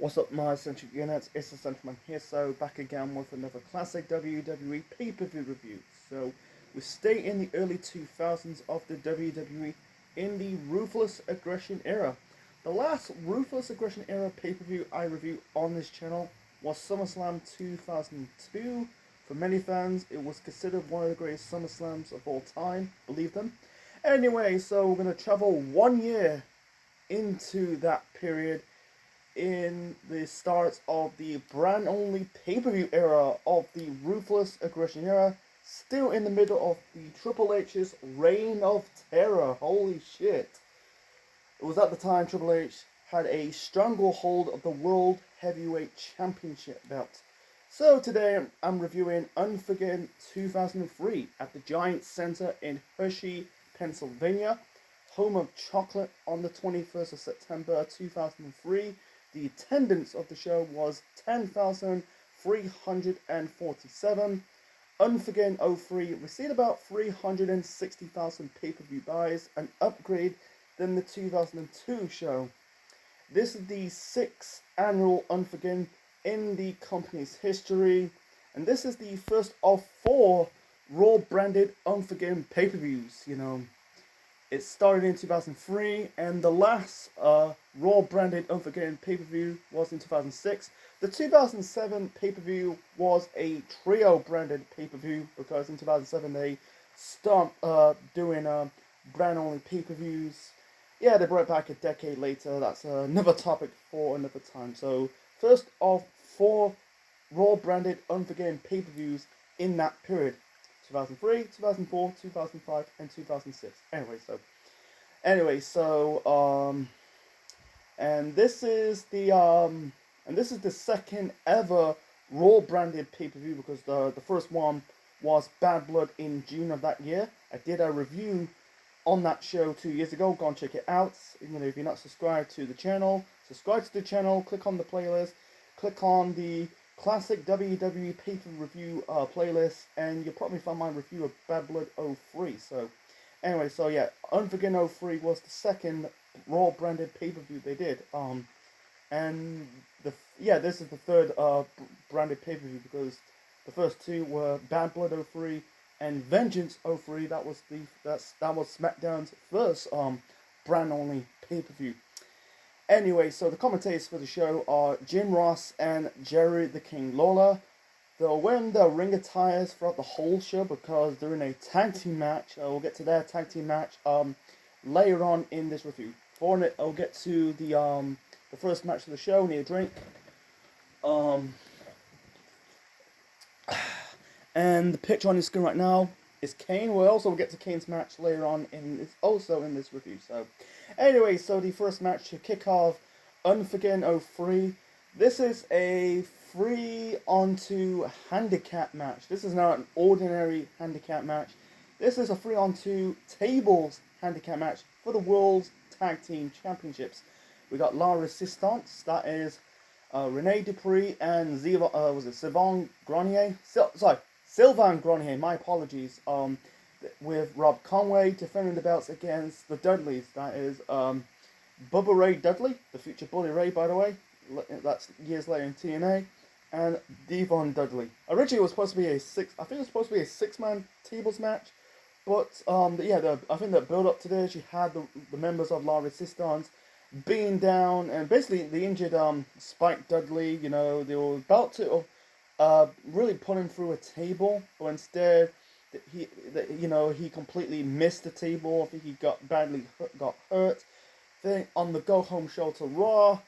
What's up, my eccentric units? It's the Centerman here, so back again with another classic WWE pay-per-view review. So, we stay in the early 2000s of the WWE in the Ruthless Aggression era. The last Ruthless Aggression era pay-per-view I reviewed on this channel was SummerSlam 2002. For many fans, it was considered one of the greatest SummerSlams of all time, believe them. Anyway, so we're going to travel 1 year into that period in the start of the brand only pay-per-view era of the Ruthless Aggression era, still in the middle of the Triple H's reign of terror. Holy shit. It was at the time Triple H had a stranglehold of the World Heavyweight Championship belt. So today I'm reviewing Unforgiven 2003 at the Giant Center in Hershey, Pennsylvania, home of chocolate. On the 21st of September 2003. The attendance of the show was 10,347. Unforgiven 03 received about 360,000 pay-per-view buys, an upgrade than the 2002 show. This is the 6th annual Unforgiven in the company's history, and this is the first of 4 Raw branded Unforgiven pay-per-views. It started in 2003, and the last Raw branded Unforgiven pay-per-view was in 2006. The 2007 pay-per-view was a trio branded pay-per-view because in 2007 they stopped doing brand only pay-per-views. Yeah, they brought it back a decade later. That's another topic for another time. So, first of 4 Raw branded Unforgiven pay-per-views in that period. 2003, 2004, 2005, and 2006. And this is the second ever Raw branded pay-per-view because the first one was Bad Blood in June of that year. I did a review on that show 2 years ago. Go and check it out. If you're not subscribed to the channel, subscribe to the channel. Click on the playlist. Click on the Classic WWE pay-per review playlist, and you'll probably find my review of Bad Blood 03. Unforgiven 03 was the second Raw branded pay-per-view they did. This is the third branded pay-per-view because the first 2 were Bad Blood 03 and Vengeance 03. That was SmackDown's first brand only pay-per-view. Anyway, so the commentators for the show are Jim Ross and Jerry the King Lawler. They're wearing their ring attires throughout the whole show because they're in a tag team match. We'll get to their tag team match later on in this review. Before it, I'll get to the first match of the show. Need a drink. And the picture on the screen right now is Kane. We'll also get to Kane's match later on in this review. So the first match to kick off Unforgiven 03. This is a 3-on-2 handicap match. This is not an ordinary handicap match. This is a 3-on-2 tables handicap match for the World Tag Team Championships. We got La Resistance, that is Rene Dupree and Sylvain Grenier. Sylvain Grenier, my apologies. With Rob Conway defending the belts against the Dudleys. That is Bubba Ray Dudley, the future Bully Ray, by the way. That's years later in TNA, and Devon Dudley. Originally, it was supposed to be a 6-man tables match, but I think the build up to this, you had the members of La Resistance being down, and basically the injured Spike Dudley. They were about to really put him through a table, but instead he completely missed the table. I think he got hurt. Then on the go home show to Raw,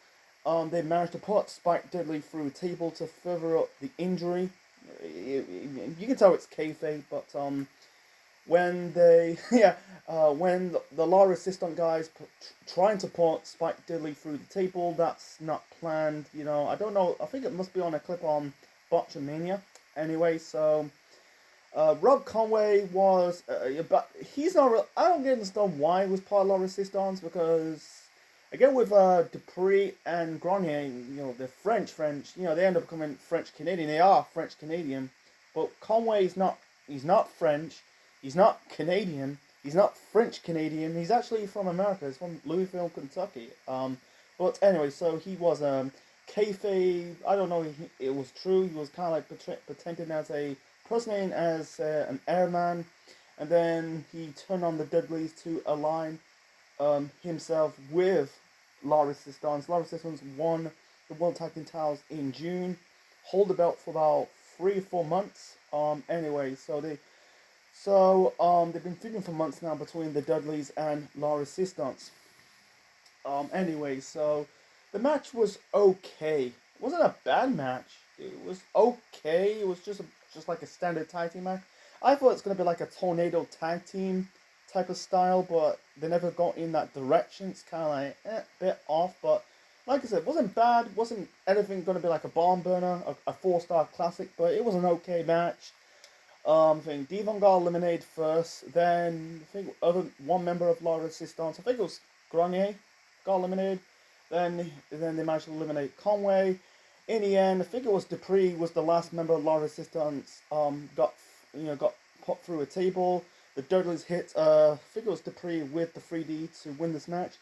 they managed to put Spike Dudley through a table to further up the injury. You can tell it's kayfabe, but when the La Resistance guys trying to put Spike Dudley through the table, that's not planned. I don't know. I think it must be on a clip on Botchamania. Anyway, so Rob Conway was, but he's not real. I don't understand why he was part of La Resistance because, again, with Dupree and Grenier, they're French. They end up becoming French Canadian. They are French Canadian, but Conway is not. He's not French. He's not Canadian. He's not French Canadian. He's actually from America. He's from Louisville, Kentucky. But anyway, so he was kayfabe. I don't know if it was true. He was kind of like pretending as personating as an airman, and then he turned on the Dudleys to align himself with La Resistance. La Resistance won the World Tag Team titles in June, hold the belt for about 3 or 4 months. Anyway, they've been feuding for months now between the Dudleys and La Resistance. Anyway, so the match was okay. It wasn't a bad match. It was okay. It was just like a standard tag team match. I thought it's gonna be like a tornado tag team type of style, but they never got in that direction. It's kind of like a bit off, but like I said, it wasn't bad. Wasn't anything gonna be like a barn burner, a 4-star classic, but it was an okay match. I think Devon got eliminated first. Then I think one member of La Resistance, I think it was Grenier, got eliminated. Then they managed to eliminate Conway. In the end, I think it was Dupree was the last member of La Resistance. Got put through a table. The Dudleys hit I think it was Dupree with the 3D to win this match,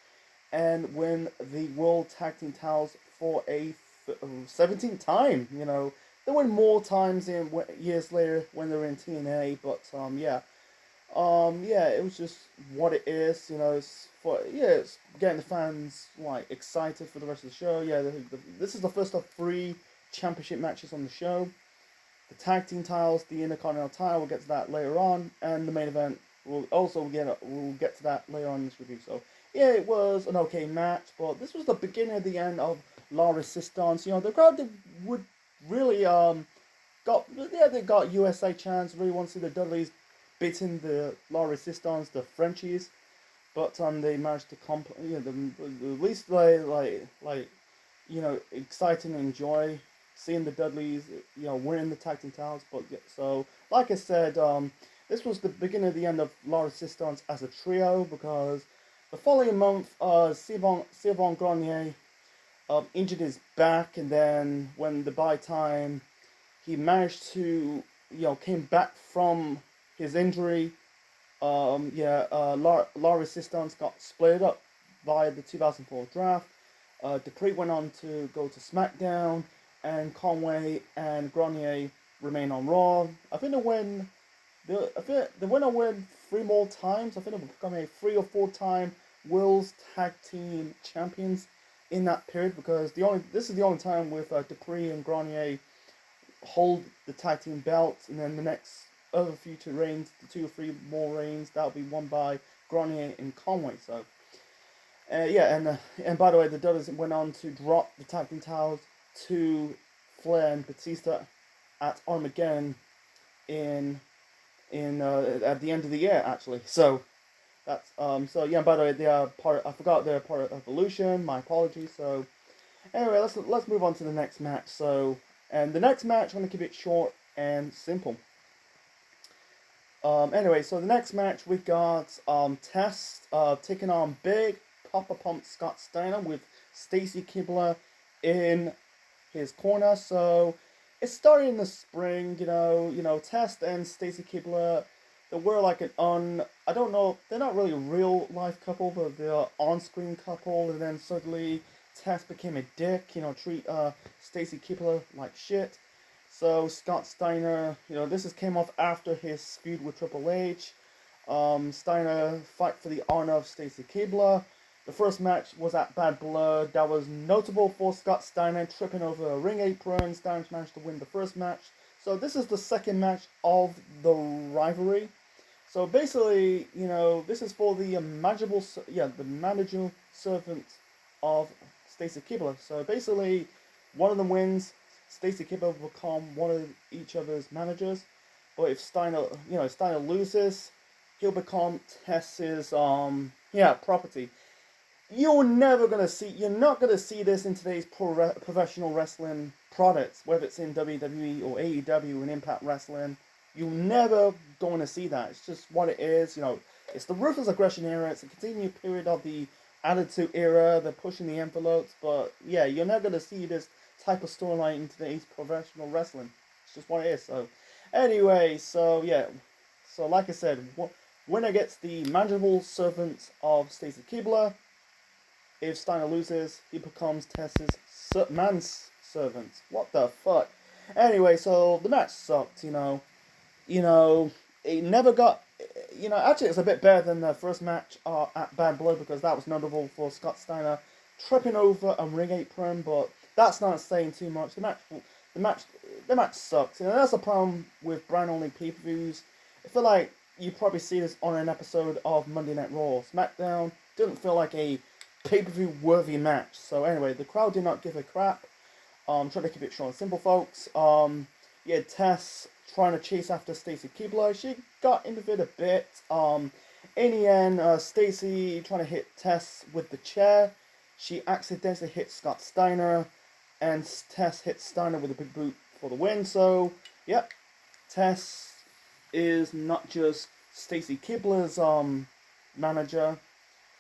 and win the World Tag Team titles for a 17th time. They win more times in years later when they're in TNA, but it was just what it is. It's getting the fans like excited for the rest of the show. This is the first of 3 championship matches on the show. The tag team titles, the Intercontinental title, we'll get to that later on, and the main event we'll get to that later on in this review. So yeah, it was an okay match, but this was the beginning of the end of La Resistance. The crowd would really they got USA chants. Really want to see the Dudleys beating the La Resistance, the Frenchies, but they managed to at least exciting and enjoy seeing the Dudleys winning the tag team titles. But so like I said, this was the beginning of the end of La Resistance as a trio, because the following month Sylvain Grenier injured his back, and then when the by time he managed to came back from his injury, La Resistance got split up via the 2004 draft. Dupree went on to go to SmackDown, and Conway and Grenier remain on Raw. I think they went on win 3 more times. I think they will become a 3 or 4 time World's Tag Team Champions in that period, because this is the only time with Dupree and Grenier hold the tag team belts, and then the next other future reigns, the 2 or 3 more reigns, that'll be won by Grenier and Conway. So and by the way, the Dudleys went on to drop the tag team titles to Flair and Batista at Armageddon at the end of the year, actually. So that's by the way, they are part. I forgot they're part of Evolution. My apologies. So anyway, let's move on to the next match. And the next match, I'm gonna keep it short and simple. Anyway, so the next match we got Test taking on Big Papa Pump Scott Steiner with Stacy Keibler in his corner. So it started in the spring. Test and Stacy Keibler, they were like I don't know, they're not really a real life couple, but they're on-screen couple, and then suddenly Test became a dick, treat Stacy Keibler like shit. So Scott Steiner, this came off after his feud with Triple H. Steiner fight for the honor of Stacy Keibler. The first match was at Bad Blood. That was notable for Scott Steiner tripping over a ring apron. Steiner managed to win the first match. So this is the second match of the rivalry. So basically, this is for the manageable servant of Stacy Keibler. So basically, one of them wins, Stacy Keibler will become one of each other's managers. But if Steiner loses, he'll become Tess's property. You're not gonna see this in today's professional wrestling products, whether it's in WWE or AEW and Impact Wrestling. You're never going to see that. It's just what it is. It's the Ruthless Aggression era. It's a continued period of the Attitude era. They're pushing the envelopes, but yeah, you're never going to see this type of storyline in today's professional wrestling. It's just what it is. So anyway, so like I said, winner gets the manageable servant of Stacy Keibler. If Steiner loses, he becomes Tess's manservants. What the fuck? Anyway, so the match sucked. You know, it never got. Actually, it's a bit better than the first match at Bad Blood because that was notable for Scott Steiner tripping over a ring apron, but that's not saying too much. The match, the match sucks. That's a problem with brand only pay-per-views. I feel like you probably see this on an episode of Monday Night Raw. SmackDown didn't feel like a pay-per-view worthy match. So anyway, the crowd did not give a crap. Try to keep it short and simple, folks. Yeah, Tess trying to chase after Stacy Keibler. She got into it a bit. In the end, Stacy trying to hit Tess with the chair. She accidentally hit Scott Steiner, and Tess hit Steiner with a big boot for the win. So, yep, Tess is not just Stacy Keibler's manager.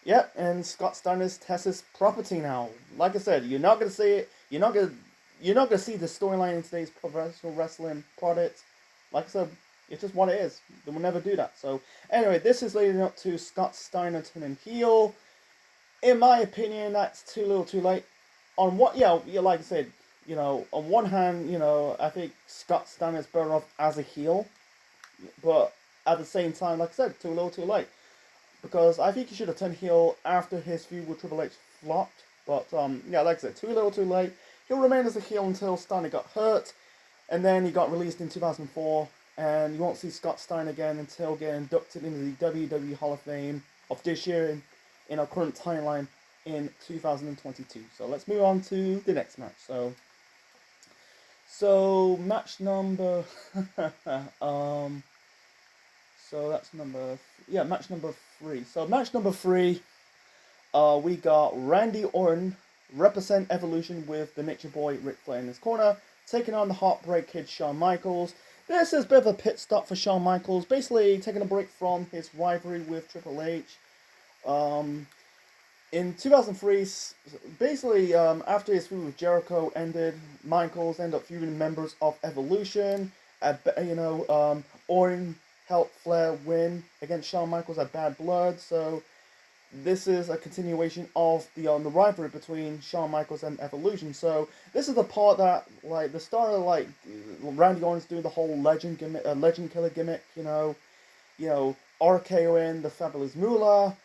Yep, and Scott Steiner's Tess's property now. Like I said, you're not gonna see it. You're not gonna see the storyline in today's professional wrestling product. Like I said, it's just what it is. They will never do that. So anyway, this is leading up to Scott Steiner turning heel. In my opinion, that's too little, too late. Like I said, on one hand, I think Scott Steiner is better off as a heel, but at the same time, like I said, too little, too late. Because I think he should have turned heel after his feud with Triple H flopped. But, like I said, too little, too late. He'll remain as a heel until Steiner got hurt. And then he got released in 2004. And you won't see Scott Steiner again until getting inducted into the WWE Hall of Fame of this year in our current timeline in 2022. So let's move on to the next match. So match number... So that's match number 3. So match number 3, we got Randy Orton represent Evolution with the Nature Boy Ric Flair in his corner, taking on the Heartbreak Kid Shawn Michaels. This is a bit of a pit stop for Shawn Michaels, basically taking a break from his rivalry with Triple H. In 2003, basically after his feud with Jericho ended, Michaels ended up feuding members of Evolution. Orton helped Flair win against Shawn Michaels at Bad Blood. So this is a continuation of the rivalry between Shawn Michaels and Evolution. So this is the part that the start of Randy Orton's doing the whole legend killer gimmick. RKOing the Fabulous Moolah,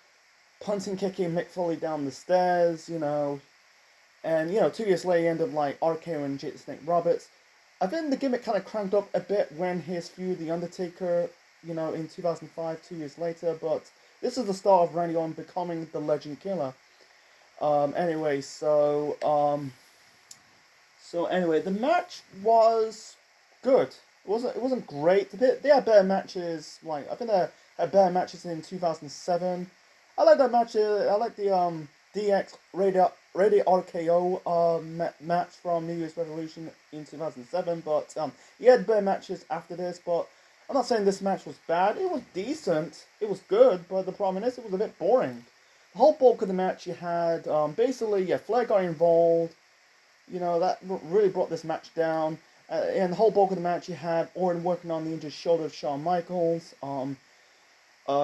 punting kicking Mick Foley down the stairs. And 2 years later he ended up RKOing Jake the Snake Roberts. I think the gimmick kind of cranked up a bit when his feud with The Undertaker, in 2005, 2 years later, but this is the start of Randy Orton becoming the Legend Killer. Anyway, the match was good. It wasn't great. They had better matches. I think they had better matches in 2007. I like that match. I like the DX Radio RKO match from New Year's Revolution in 2007. But he had better matches after this. But I'm not saying this match was bad. It was decent. It was good. But the problem is it was a bit boring. The whole bulk of the match you had, Flair got involved. That really brought this match down. And the whole bulk of the match you had Orton working on the injured shoulder of Shawn Michaels.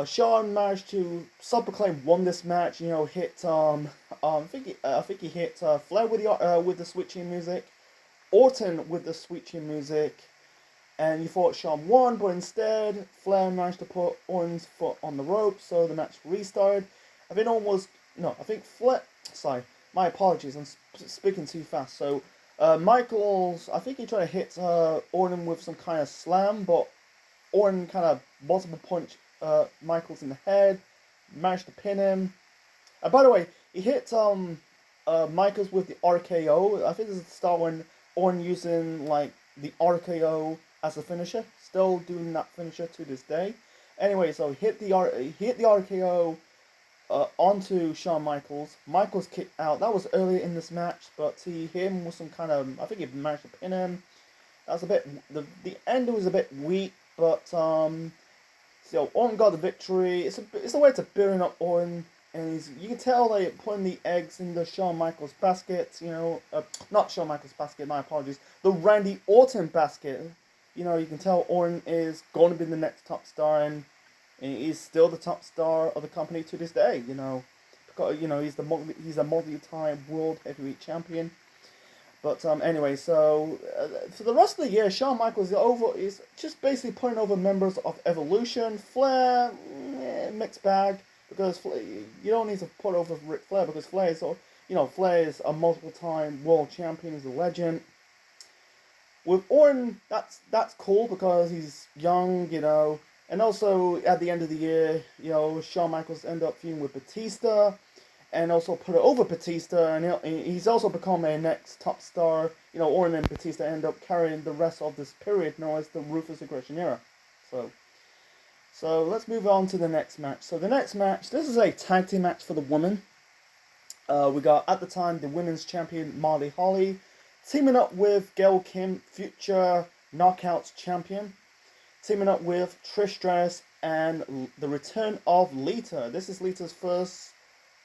Shawn managed to self-proclaim won this match. Hit I think he hit Flair with the switching music, Orton with the switching music, and you thought Shawn won, but instead Flair managed to put Orton's foot on the rope, so the match restarted. Sorry, my apologies, I'm speaking too fast. So Michaels, I think he tried to hit Orton with some kind of slam, but Orton kind of multiple punch Michaels in the head, managed to pin him. By the way, he hit Michaels with the RKO. I think this is the start when Orton using the RKO as a finisher. Still doing that finisher to this day. Anyway, so he hit the RKO onto Shawn Michaels. Michaels kicked out. That was earlier in this match, but he hit him with some kind of, I think he managed to pin him. That was a bit, the end was a bit weak, but so Orton got the victory. It's a way to building up Orton, and you can tell they putting the eggs in the Shawn Michaels basket. Not Shawn Michaels basket. My apologies. The Randy Orton basket. You can tell Orton is going to be the next top star, and he's still the top star of the company to this day. Because he's a multi-time world heavyweight champion. But anyway, so for the rest of the year, Shawn Michaels is just basically putting over members of Evolution. Flair, mixed bag, because you don't need to put over Ric Flair because Flair is, Flair is a multiple time world champion, he's a legend. With Orton, that's cool because he's young, and also at the end of the year, Shawn Michaels ended up feuding with Batista, and also put it over Batista, and he's also become a next top star. Orton and Batista end up carrying the rest of this period known as the Ruthless Aggression era. So let's move on to the next match. So the next match, this is a tag team match for the women. We got, at the time, the women's champion Molly Holly teaming up with Gail Kim, future Knockouts champion, teaming up with Trish Stratus and the return of Lita. This is Lita's first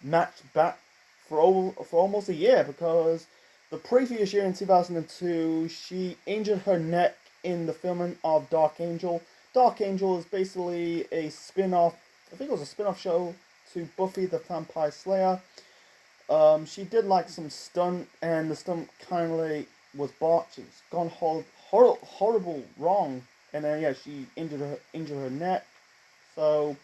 match back for almost a year, because the previous year in 2002 she injured her neck in the filming of Dark Angel. Dark Angel is basically a spin-off, I think it was a spin-off show to Buffy the Vampire Slayer. She did like some stunt, and the stunt kindly was botched. It's gone horrible wrong, and then she injured her neck. So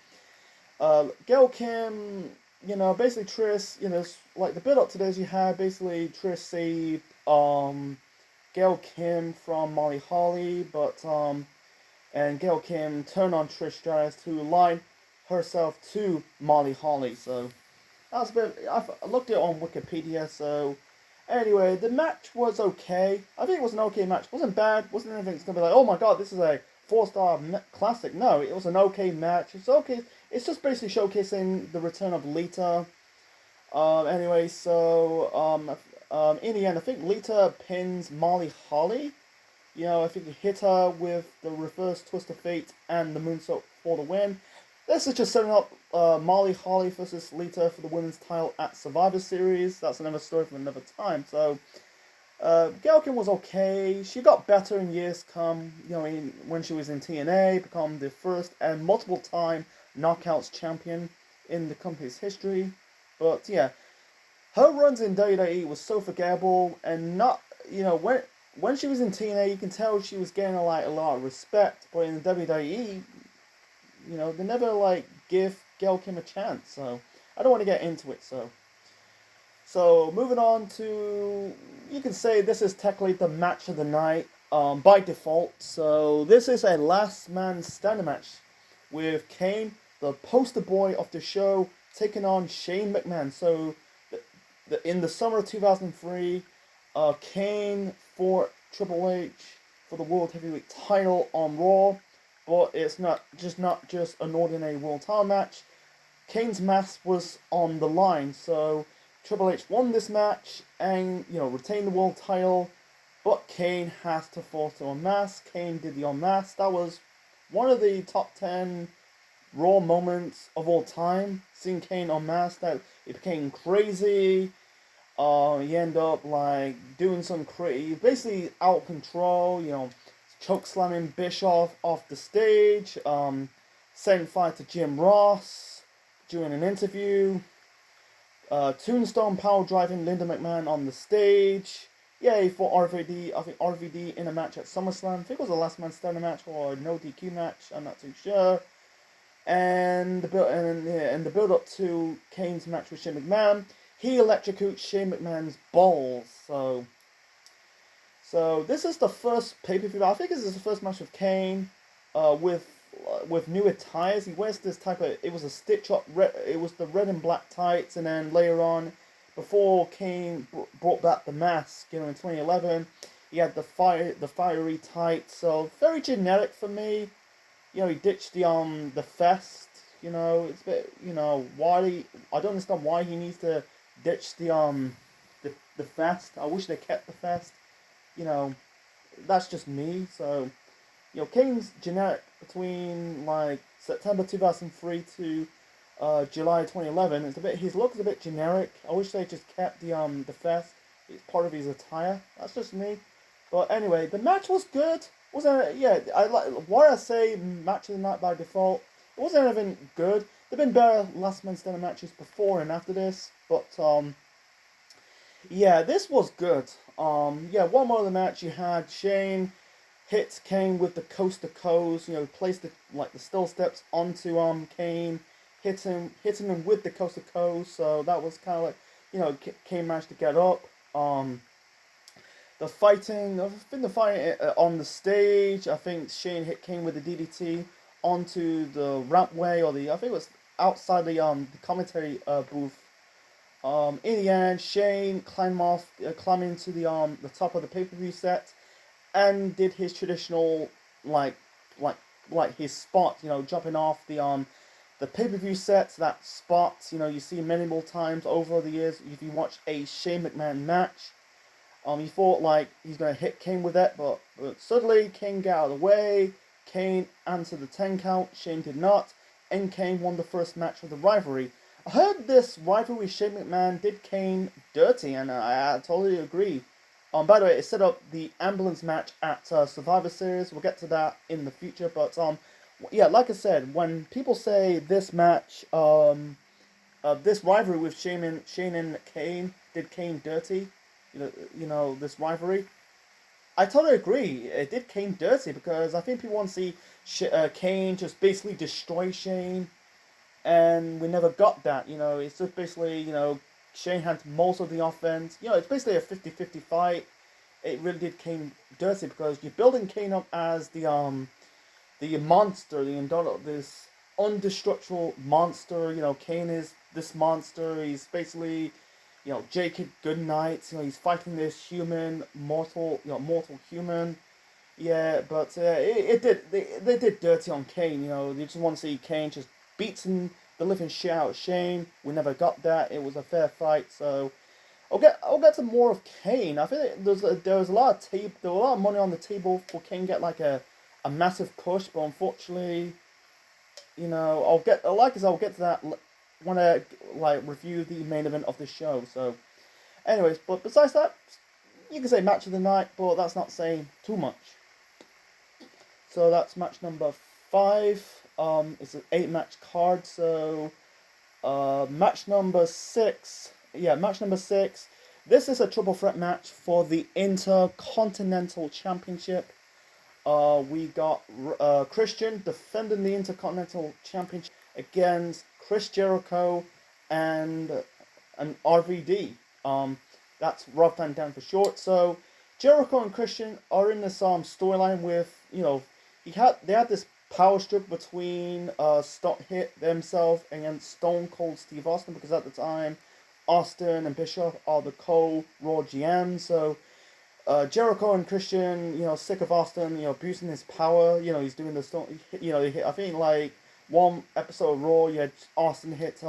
Gail Kim, basically Trish, like the build up to this, you had basically Trish saved Gail Kim from Molly Holly, and Gail Kim turned on Trish Stratus to align herself to Molly Holly. So that was a bit. I looked at it on Wikipedia. So anyway, the match was okay. I think it was an okay match. It wasn't bad. Wasn't anything that's gonna be like, oh my god, this is a 4-star classic. No, it was an okay match. It's okay. It's just basically showcasing the return of Lita. Anyway, so in the end, I think Lita pins Molly Holly. I think he hit her with the reverse twist of fate and the moonsault for the win. This is just setting up Molly Holly versus Lita for the women's title at Survivor Series. That's another story for another time. So Gail Kim was okay. She got better in years come. When she was in TNA, become the first and multiple time Knockouts champion in the company's history. But yeah, her runs in WWE was so forgettable, and not when she was in TNA, you can tell she was getting a lot of respect. But in the WWE, they never give Gail Kim a chance. So I don't want to get into it. So moving on to, you can say this is technically the match of the night by default. So this is a last man standing match with Kane, the poster boy of the show, taking on Shane McMahon. So in the summer of 2003, Kane fought Triple H for the World Heavyweight title on Raw, but it's not just an ordinary world title match. Kane's mask was on the line, so Triple H won this match and retained the world title, but Kane has to force to unmask. Kane did the unmask. That was one of the top 10 Raw moments of all time. Seeing Kane unmasked, that it became crazy. He ended up doing some crazy, basically out of control. Choke slamming Bischoff off the stage. Setting fire to Jim Ross during an interview. Tombstone power driving Linda McMahon on the stage. Yay for RVD. I think RVD in a match at SummerSlam. I think it was a last man standing match or a no DQ match. I'm not too sure. And the build up to Kane's match with Shane McMahon. He electrocutes Shane McMahon's balls. So this is the first pay-per-view. I think this is the first match with Kane, with new attires. He wears this type of. It was a stitch-up. It was the red and black tights, and then later on, before Kane brought back the mask, in 2011, he had the fiery tights. So very generic for me. He ditched the vest. It's a bit. Why I don't understand why he needs to ditch the vest. I wish they kept the vest. That's just me. So, Kane's generic between September 2003 to July 2011. It's a bit. His look is a bit generic. I wish they just kept the vest. It's part of his attire. That's just me. But anyway, the match was good. Wasn't it? Yeah, why I say match of the night by default. It wasn't anything good. There've been better last man standing matches before and after this, but yeah, this was good. Yeah, one more of the match you had Shane hit Kane with the coast to coast. You know, placed the still steps onto Kane, hitting him with the coast to coast. So that was kind of like, you know, Kane managed to get up. Um, the fighting, I think the fighting on the stage. I think Shane hit Kane with the DDT onto the rampway, or I think it was outside the commentary booth. In the end, Shane climbed into the top of the pay per view set, and did his traditional like like his spot, you know, jumping off the pay per view set. That spot, you know, you see many more times over the years. If you watch a Shane McMahon match, he thought like he's gonna hit Kane with it, but suddenly Kane got out of the way. Kane answered the 10 count. Shane did not, and Kane won the first match of the rivalry. I heard this rivalry Shane McMahon did Kane dirty, and I totally agree. By the way, it set up the ambulance match at Survivor Series. We'll get to that in the future, but yeah, like I said, when people say this match, this rivalry with Shane and Kane did Kane dirty, this rivalry, I totally agree. It did Kane dirty because I think people want to see Kane just basically destroy Shane, and we never got that. You know, it's just basically, you know, Shane had most of the offense. You know, it's basically a 50-50 fight. It really did Kane dirty because you're building Kane up as the monster, this indestructible monster. You know, Kane is this monster. He's basically, you know, Jacob Goodnight. You know, he's fighting this mortal human. Yeah, but they did dirty on Kane. You know, you just want to see Kane just beating the living shit out of Shane. We never got that. It was a fair fight. So I'll get to more of Kane. I think there was a lot of money on the table for Kane to get like a massive push, but unfortunately, you know, I'll get to that when I like review the main event of the show. So, anyways, but besides that, you can say match of the night, but that's not saying too much. So that's match number 5. It's an 8-match card. So, match number 6. Yeah, match number 6. This is a triple threat match for the Intercontinental Championship. We got Christian defending the Intercontinental Championship against Chris Jericho and an RVD. That's Rob Van Dam for short. So Jericho and Christian are in this storyline with, you know, they had this power strip between hit themselves against Stone Cold Steve Austin, because at the time Austin and Bischoff are the co-Raw GMs. So Jericho and Christian, you know, sick of Austin, you know, abusing his power. You know, he's doing the Stone. You know, I think like one episode of Raw, you had Austin hit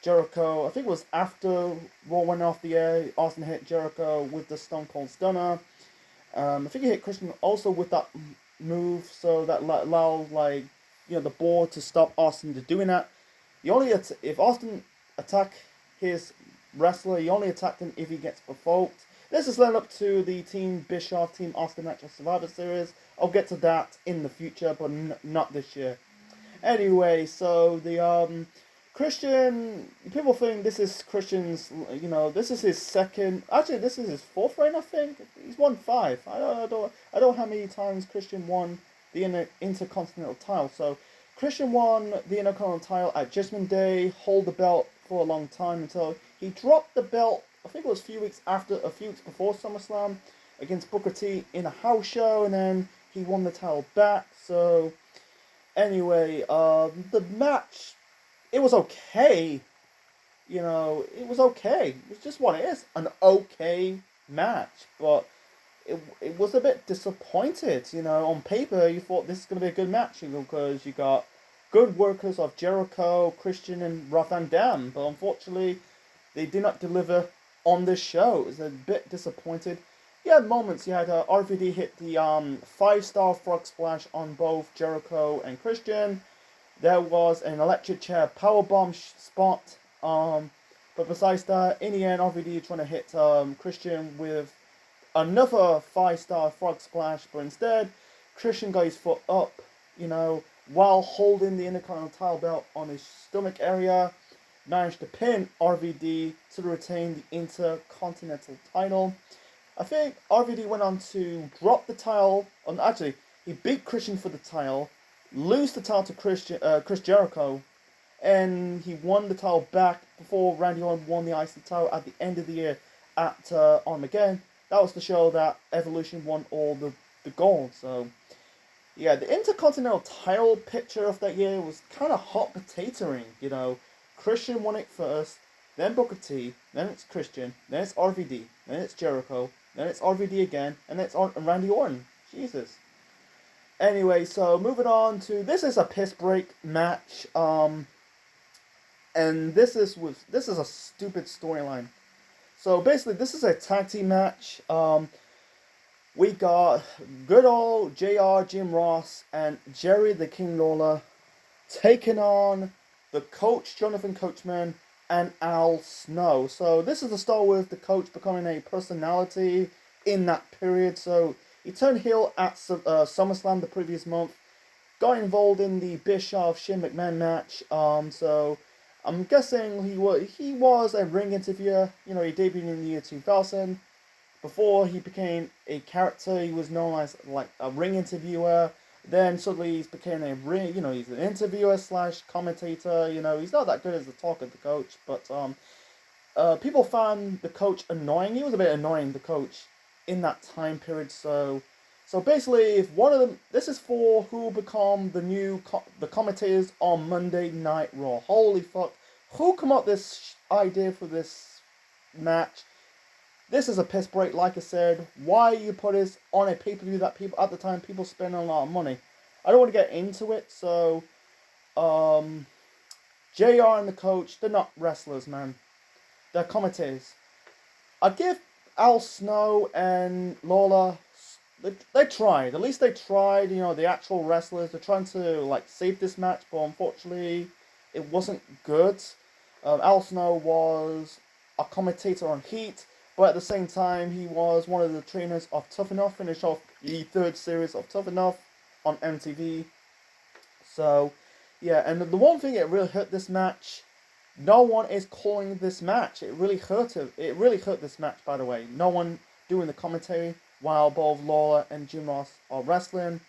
Jericho. I think it was after Raw went off the air. Austin hit Jericho with the Stone Cold Stunner. I think he hit Christian also with that move, so that allowed, like, you know, the board to stop Austin to doing that. If Austin attack his wrestler, he only attacked him if he gets provoked. This is led up to the Team Bischoff, Team Austin match of Survivor Series. I'll get to that in the future, but not this year. Anyway, so the Christian, people think this is Christian's, you know, this is his second. Actually, this is his 4th reign. I think he's won 5. I don't know how many times Christian won the Intercontinental title. So Christian won the Intercontinental title at Judgment Day, hold the belt for a long time until he dropped the belt. I think it was a few weeks before SummerSlam against Booker T in a house show, and then he won the title back. So anyway, the match, it was okay. You know, it was okay. It's just what it is, an okay match. But it was a bit disappointed. You know, on paper you thought this is going to be a good match, you know, because you got good workers of Jericho, Christian, and Rob Van Dam. But unfortunately, they did not deliver on this show. It was a bit disappointed. You had moments. You had RVD hit the 5-star frog splash on both Jericho and Christian. There was an electric chair powerbomb spot. But besides that, in the end, RVD trying to hit Christian with another 5-star frog splash, but instead, Christian got his foot up, you know, while holding the Intercontinental title belt on his stomach area, managed to pin RVD to retain the Intercontinental title. I think RVD went on to drop the title. Actually, he beat Christian for the title, lose the title to Chris Jericho, and he won the title back before Randy Orton won the IC title at the end of the year at Armageddon. That was the show that Evolution won all the gold. So yeah, the Intercontinental title picture of that year was kind of hot potatoing. You know, Christian won it first, then Booker T, then it's Christian, then it's RVD, then it's Jericho, then it's RVD again, and then it's Randy Orton. Jesus. Anyway, so moving on to this is a piss break match. And this is a stupid storyline. So basically, this is a tag team match. We got good old JR, Jim Ross, and Jerry the King Lawler taking on the Coach, Jonathan Coachman, and Al Snow. So this is the start with the Coach becoming a personality in that period. So he turned heel at SummerSlam the previous month, got involved in the Bischoff Shane McMahon match. So I'm guessing he was a ring interviewer. You know, he debuted in the year 2000. Before he became a character, he was known as like a ring interviewer. Then suddenly he's became a ring. You know, he's an interviewer slash commentator. You know, he's not that good as the talker, the Coach. But people found the Coach annoying. He was a bit annoying, the Coach, in that time period. So basically, if one of them, this is for who become the commentators on Monday Night Raw. Holy fuck! Who come up with this idea for this match? This is a piss break, like I said. Why you put this on a pay-per-view that people at the time people spend a lot of money? I don't want to get into it. So, JR and the Coach, they're not wrestlers, man. They're commentators. I give Al Snow and Lawler. They tried. At least they tried. You know, the actual wrestlers. They're trying to like save this match, but unfortunately, it wasn't good. Al Snow was a commentator on Heat. But at the same time, he was one of the trainers of Tough Enough, finished off the third series of Tough Enough on MTV. So, yeah, and the one thing that really hurt this match, no one is calling this match. It really hurt him. It really hurt this match, by the way. No one doing the commentary while both Lawler and Jim Ross are wrestling.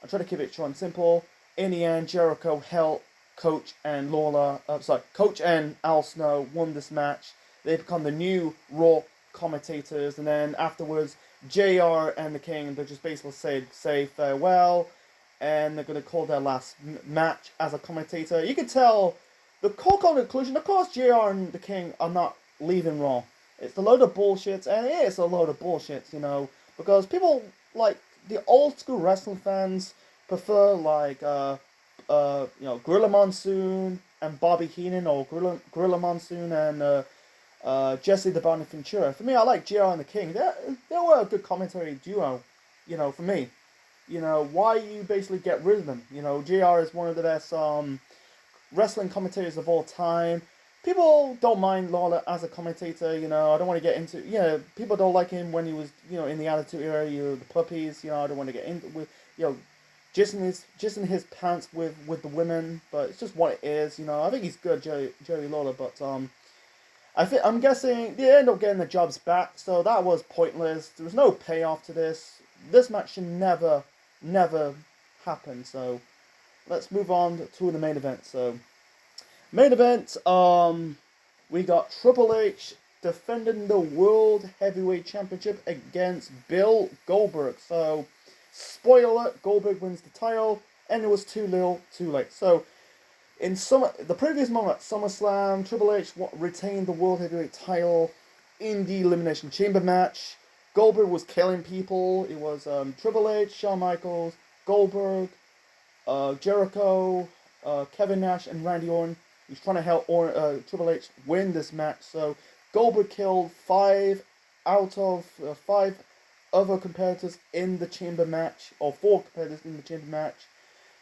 I try to keep it short and simple. In the end, Jericho helped Coach and Coach and Al Snow won this match. They become the new Raw commentators, and then afterwards, JR and the King, they just basically say farewell, and they're going to call their last match as a commentator. You can tell the conclusion, of course, JR and the King are not leaving Raw. It's a load of bullshit, and it is a load of bullshit, you know, because people, like, the old school wrestling fans prefer, like, Gorilla Monsoon and Bobby Heenan, or Gorilla Monsoon and, Jesse the Body Ventura. For me, I like JR and the King. They were a good commentary duo, you know, for me. You know, why you basically get rid of them? You know, JR is one of the best wrestling commentators of all time. People don't mind Lawler as a commentator, you know, I don't want to get into, you know, people don't like him when he was, you know, in the Attitude Era, you know, the puppies, you know, I don't want to get into, with, you know, just in his pants with the women, but it's just what it is, you know. I think he's good, Jerry Lawler, but, I'm guessing they end up getting the jobs back, so that was pointless. There was no payoff to this. This match should never happen, so let's move on to the main event. So, main event, we got Triple H defending the World Heavyweight Championship against Bill Goldberg. So, spoiler alert, Goldberg wins the title, and it was too little, too late. So, in the previous month at SummerSlam, Triple H retained the World Heavyweight title in the Elimination Chamber match. Goldberg was killing people. It was Triple H, Shawn Michaels, Goldberg, Jericho, Kevin Nash, and Randy Orton. He's trying to help Triple H win this match. So Goldberg killed 5 out of 5 other competitors in the Chamber match, or 4 competitors in the Chamber match.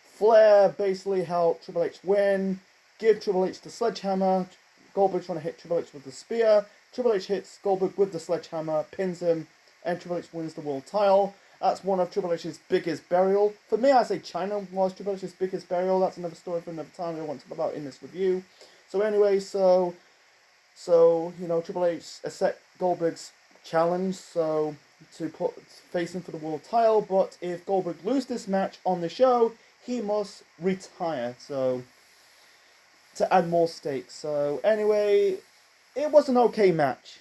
Flair basically helped Triple H win, give Triple H the sledgehammer. Goldberg trying to hit Triple H with the spear. Triple H hits Goldberg with the sledgehammer, pins him, and Triple H wins the world title. That's one of Triple H's biggest burial. For me, I say China was Triple H's biggest burial. That's another story for another time I want to talk about in this review. So anyway, so you know, Triple H accept Goldberg's challenge, so to put facing for the world title. But if Goldberg loses this match on the show, he must retire. So to add more stakes. So anyway, it was an okay match.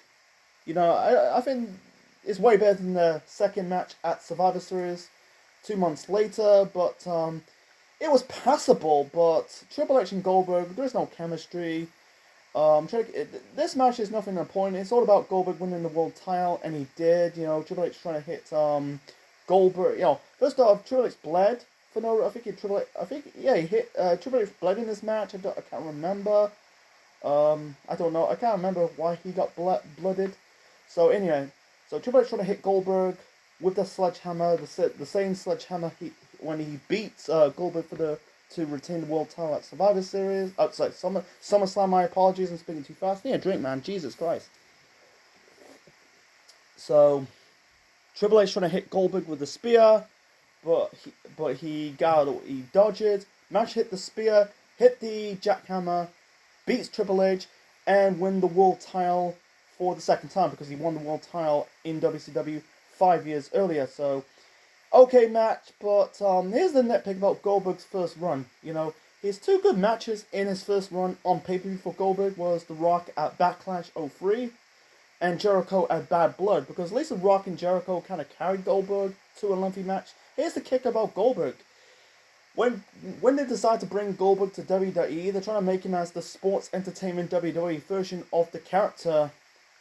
I think it's way better than the second match at Survivor Series 2 months later, but it was passable. But Triple H and Goldberg, there's no chemistry. This match is nothing important. It's all about Goldberg winning the world title, and he did. Triple H trying to hit Goldberg. First off, Triple H bled for no. I think he hit Triple H bled in this match. I can't remember. I don't know. I can't remember why he got blooded. So anyway, Triple H trying to hit Goldberg with the sledgehammer, the same sledgehammer when he beats Goldberg to retain the world title at Survivor Series. Oh, sorry, SummerSlam. My apologies, I'm speaking too fast. Yeah, drink, man. Jesus Christ. So Triple H trying to hit Goldberg with the spear, but he dodged it. Match hit the spear, hit the jackhammer, beats Triple H, and win the world title for the second time because he won the world title in WCW 5 years earlier. So, okay match, but here's the nitpick about Goldberg's first run. His two good matches in his first run on pay-per-view for Goldberg was The Rock at Backlash 03 and Jericho at Bad Blood, because at least The Rock and Jericho kind of carried Goldberg to a lengthy match. Here's the kick about Goldberg. When they decide to bring Goldberg to WWE, they're trying to make him as the sports entertainment WWE version of the character,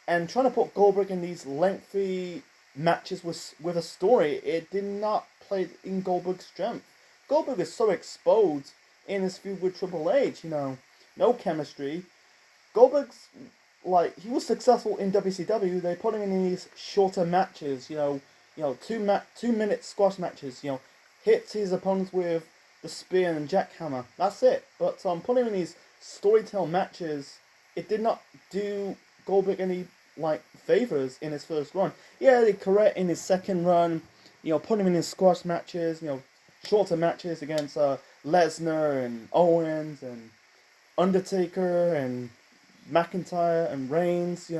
and trying to put Goldberg in these lengthy matches with a story. It did not play in Goldberg's strength. Goldberg is so exposed in his feud with Triple H, no chemistry. Goldberg's, he was successful in WCW. They put him in these shorter matches, 2-minute squash matches, hits his opponents with the spear and jackhammer. That's it. But putting him in these storytelling matches, it did not do Goldberg any favors in his first run. Yeah, they correct in his second run, putting him in his squash matches, shorter matches against Lesnar and Owens and Undertaker and McIntyre and Reigns,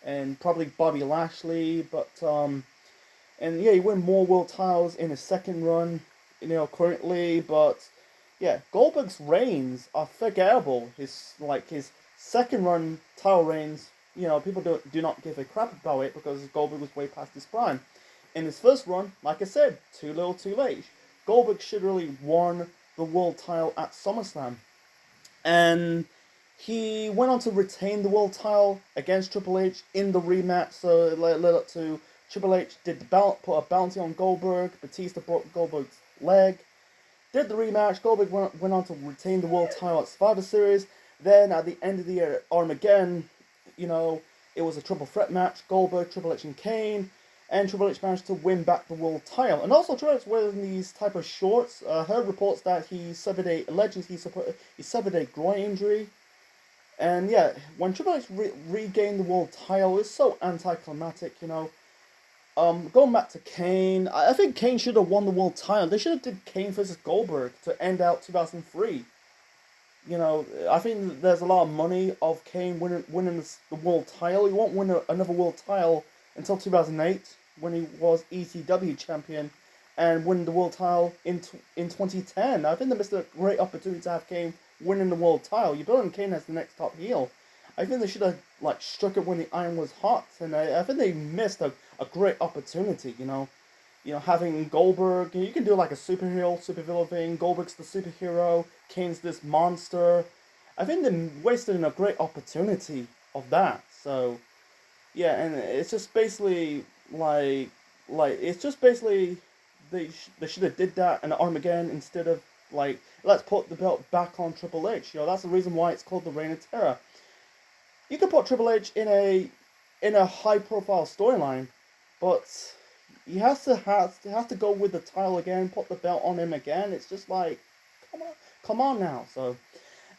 and probably Bobby Lashley, but he won more world titles in his second run, currently, but yeah, Goldberg's reigns are forgettable. His second run title reigns, people do not give a crap about it because Goldberg was way past his prime. In his first run, like I said, too little too late. Goldberg should really won the world title at SummerSlam. And he went on to retain the world title against Triple H in the rematch, so it led up to Triple H put a bounty on Goldberg. Batista broke Goldberg's leg. Did the rematch. Goldberg went on to retain the world title at Survivor Series. Then at the end of the year at Armageddon, it was a triple threat match. Goldberg, Triple H, and Kane. And Triple H managed to win back the world title. And also Triple H wearing these type of shorts. Heard reports that he suffered a groin injury. And yeah, when Triple H regained the world title, it's so anticlimactic, Going back to Kane, I think Kane should have won the world title. They should have did Kane versus Goldberg to end out 2003. I think there's a lot of money of Kane winning the world title. He won't win another world title until 2008 when he was ECW champion and winning the world title in 2010. I think they missed a great opportunity to have Kane winning the world title. You're building Kane as the next top heel. I think they should have struck it when the iron was hot, and I think they missed a great opportunity. Having Goldberg, you can do a supervillain thing. Goldberg's the superhero, Kane's this monster. I think they wasted a great opportunity of that. So yeah, and it's just basically they should have did that in Armageddon instead of let's put the belt back on Triple H. That's the reason why it's called the Reign of Terror. You can put Triple H in a high profile storyline, but he has to go with the title again, put the belt on him again. It's just come on now. So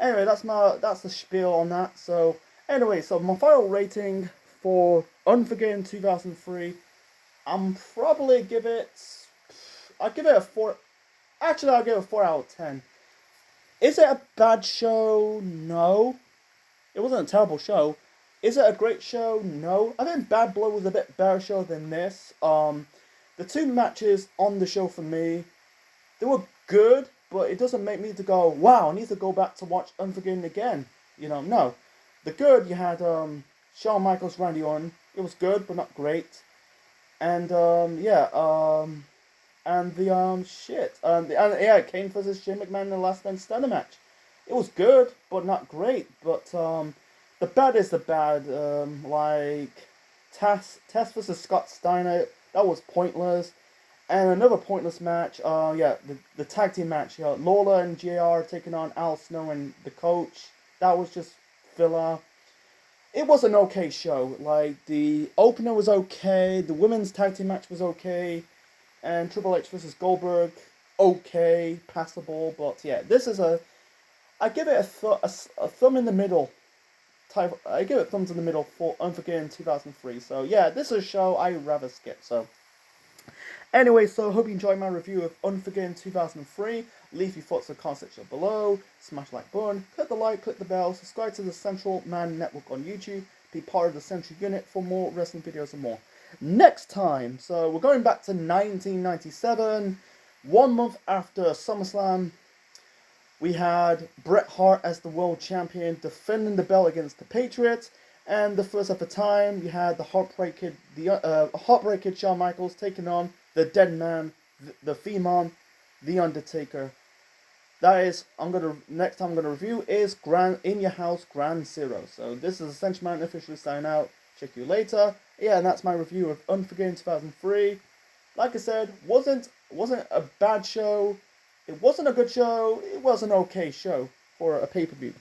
anyway, that's the spiel on that. So anyway, so my final rating for Unforgiven 2003, I'll give it a 4. Actually, I'll give it a 4 out of 10. Is it a bad show? No. It wasn't a terrible show. Is it a great show? No. I think Bad Blood was a bit better show than this. The two matches on the show for me, they were good, but it doesn't make me to go, wow, I need to go back to watch Unforgiven again. No. The good, you had Shawn Michaels, Randy Orton. It was good, but not great. And and the Kane versus Shane McMahon in the Last Man Standing match. It was good, but not great. But the bad is the bad. Like Test versus Scott Steiner, that was pointless. And another pointless match. The tag team match. Lawler and JR taking on Al Snow and the Coach. That was just filler. It was an okay show. Like, the opener was okay, the women's tag team match was okay, and Triple H versus Goldberg, okay, passable, but yeah, this is I give it a thumb in the middle type. I give it thumbs in the middle for Unforgiven 2003. So yeah, this is a show I'd rather skip. So anyway, so hope you enjoyed my review of Unforgiven 2003. Leave your thoughts in the comment section below. Smash the like button, click the like, click the bell, subscribe to the Central Man Network on YouTube. Be part of the Central Unit for more wrestling videos and more. Next time, so we're going back to 1997. 1 month after SummerSlam, we had Bret Hart as the world champion defending the belt against the Patriots. And the first ever time, you had the Heartbreak Kid Shawn Michaels taking on the Dead Man, the Phenom, the Undertaker. That is, next time I'm gonna review is In Your House Grand Zero. So this is Essential Man officially signing out. Check you later. Yeah, and that's my review of Unforgiven 2003. Like I said, wasn't a bad show. It wasn't a good show. It was an okay show for a pay-per-view.